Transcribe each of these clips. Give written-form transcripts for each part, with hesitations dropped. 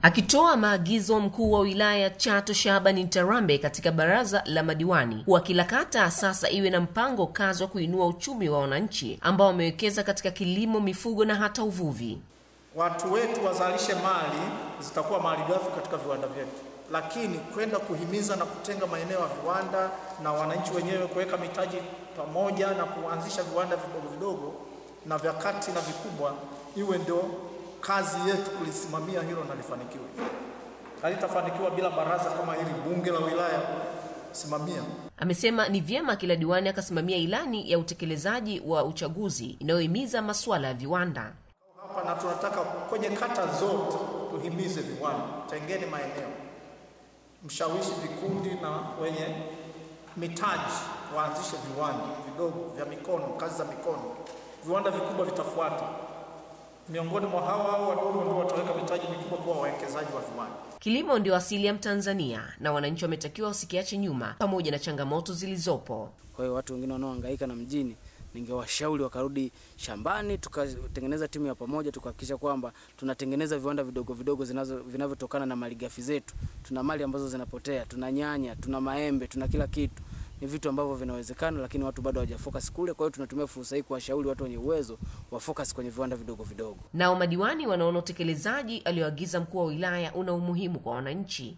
Akitoa maagizo, mkuu wa wilaya Chato Shabani Ntarambe katika baraza la madiwani kuwa kila kata sasa iwe na mpango kazi wa kuinua uchumi wa wananchi ambao wamewekeza katika kilimo, mifugo na hata uvuvi. Watu wetu wazalishe mali, zitakuwa malighafi katika viwanda vyetu, lakini kwenda kuhimiza na kutenga maeneo ya viwanda na wananchi wenyewe kuweka mitaji pamoja na kuanzisha viwanda vidogo vidogo na vya kati na vikubwa, iwe ndio kazi yetu kulisimamia hilo na lifanikiwe. Halitafanikiwa bila baraza kama hili bunge la wilaya simamia. Amesema ni vyema kila diwani akasimamia ilani ya utekelezaji wa uchaguzi inayohimiza masuala ya viwanda. Hapa na tunataka kwenye kata zote tuhimize viwanda, tengeni maeneo, mshawishi vikundi na wenye mitaji waanzishe viwanda vidogo vya mikono, kazi za mikono. Viwanda vikubwa vitafuata. Miongoni mwa hao wadogo ndio wataweka mitaji mikubwa kwa wawekezaji wa viwanda. Kilimo ndio asili ya Mtanzania na wananchi wametakiwa usikiache nyuma pamoja na changamoto zilizopo. Kwa hiyo watu wengine wanaohangaika na mjini, ningewashauri wakarudi shambani, tukatengeneza timu ya pamoja, tukahakikisha kwamba tunatengeneza viwanda vidogo vidogo vinavyotokana na malighafi zetu. Tuna mali ambazo zinapotea, tuna nyanya, tuna maembe, tuna kila kitu. Ni vitu ambavyo vinawezekana, lakini watu bado hawajafocus kule. Kwa hiyo tunatumia fursa hii kuwashauri watu wenye uwezo wa focus kwenye viwanda vidogo vidogo. Nao madiwani wanaona utekelezaji alioagiza mkuu wa wilaya una umuhimu kwa wananchi.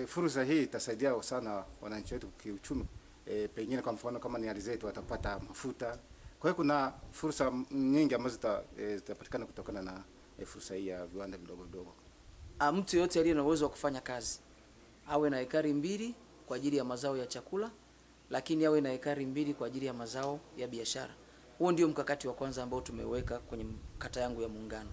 Fursa hii itasaidia sana wananchi wetu kiuchumi. Pengine kwa mfano kama ni ardhi zetu watapata mafuta. Kwa hiyo kuna fursa nyingi ambazo zitapatikana kutokana na fursa hii ya viwanda vidogo vidogo. Mtu yote aliye na uwezo wa kufanya kazi awe na ekari 2 kwa ajili ya mazao ya chakula, lakini awe na ekari 2 kwa ajili ya mazao ya biashara. Huo ndio mkakati wa kwanza ambao tumeweka kwenye kata yangu ya Muungano.